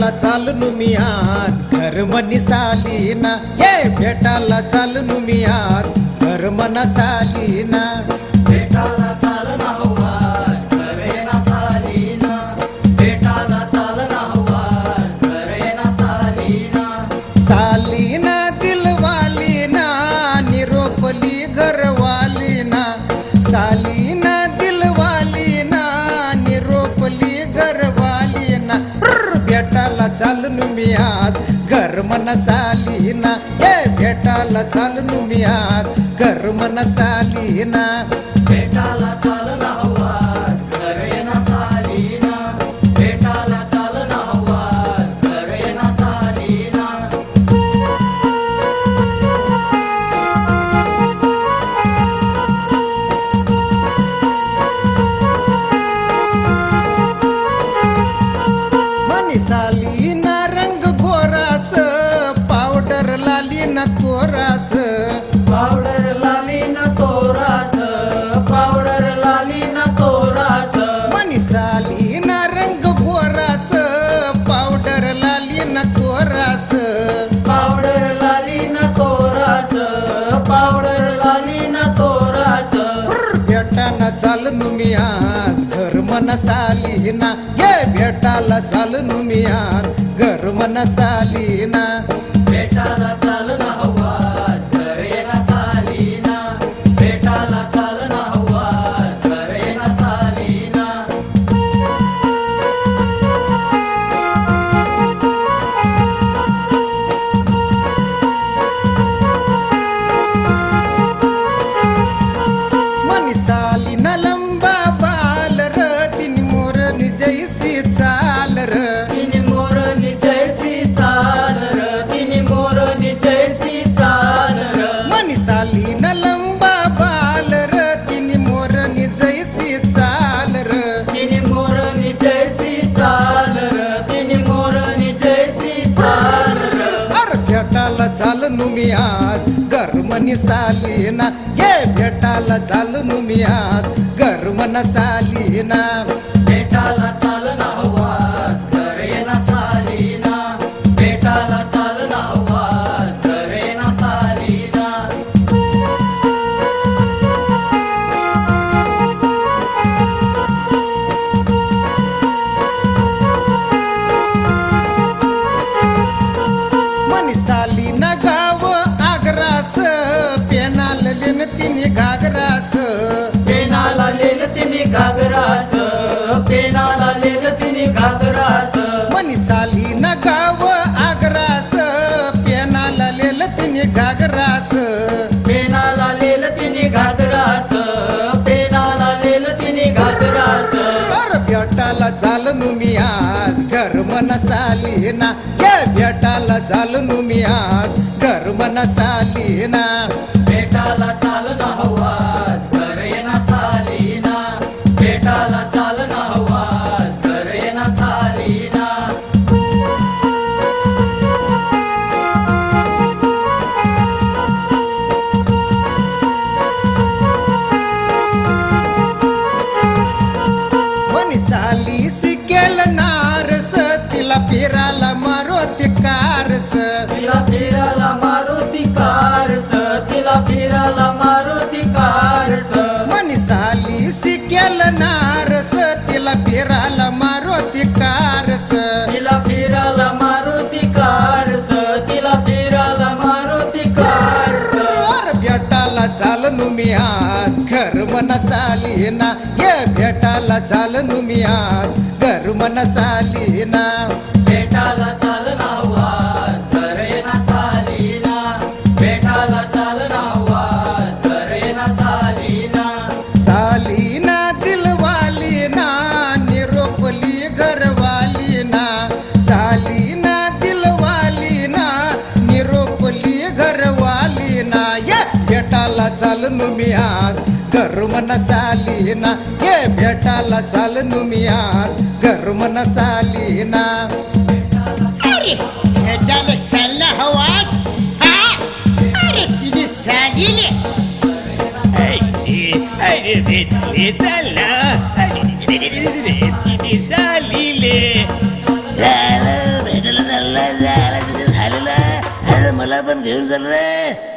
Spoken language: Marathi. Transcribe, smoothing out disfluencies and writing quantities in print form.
भेटाला चाललो मी आज घर मनी सालीना, ये भेटाला चाललो मी आज घर मना सालीना। भेटाला चालना हवा करे ना सालीना, भेटाला चालना हवा करे ना सालीना। सालीना दिलवालीना निरोपली घरवालीना, सालीना दिलवालीना निरोपली घरवालीना। भेटाला चाललो मी आज घर मन सालीना, ये भेटाला चाललो मी आज घर मन सालीना। भेटाला चालना हवा करे ना सालीना, भेटाला चालना हवा करे ना सालीना। मनी सालीना रंग गोरास पावडर लालीना कोरास, पावडर लालीना तोरास, पावडर लालीना तोरास। मनी सालीना रंग गोरास पावडर लालीना कोरास। पावडर लालीना तोरास, पावडर लालीना तोरास। भेटाला चाललो मी आज घर मन सालीना, ये भेटाला चाललो मी आज घर मन सालीना। भेटाला चालना हवा करे ना सालीना, भेटाला चालना हवा करे ना सालीना। मनी सालीना लंबा बाल र तिनी मोरनी जैसी चाल र, तिनी मोरनी जैसी चाल र, तिनी मोरनी जैसी चाल र। मनी सालीना लंबा बाल र तिनी मोरनी जैसी चाल र। तिनी मोरनी जैसी चाल र, तिनी मोरनी जैसी चाल र। अरे भेटाला चाललो मी आज घर मनी सालीना, ये भेटाला चाललो मी आज घर मन सालीना। भेटाला चालना हवा करे ना सालीना, भेटाला चालना हवा करे ना सालीना। मनी सालीना गाव आग्रास पेनाल लेन तिनी घागरास, पेनाला लेल तिनी घागरास, पेनाला लेल तिनी घागरास। मनी सालीना गाव आग्रास पेनाल लेल तिनी घागरास। पेनाला लेल तिनी घागरास, पेनाला लेल तिनी घागरास। अरे भेटाला चाललो मी आज घर मन सालीना, ये भेटाला चाललो मी आज घर मन सालीना। भेटाला चालना हवा करे ना सालीना, भेटाला चालना हवा करे ना सालीना। मनी साली सिकेल नारस तिला फिराला मारुती कारस, तिला फिराला मारुती कारस, तिला फिराला मारुती कारस। मनी साली सिकेल नारस तिला फिराला मारुती कारस। तिला फिराला मारुती कारस, तिला फिराला मारुती कारस। और भेटाला चाललो मी आज घर मन सालीना, ये भेटाला चाललो मी आज घर मन सालीना। भेटाला चालना हवा करे ना सालीना, भेटाला चालना हवा करे ना सालीना। सालीना दिलवालीना निरोपली घरवालीना, सालीना दिलवालीना निरोपली घरवालीना। ये भेटाला चाललो मी आज घर मन सालीना, ये भेटाला चाललो मी आज घर मन सालीना। अरे भेटाला चालला हवाच हा, अरे तिने सालीने अरे भेटले चालला, अरे तिने सालीले मला पण घेऊन चल रे.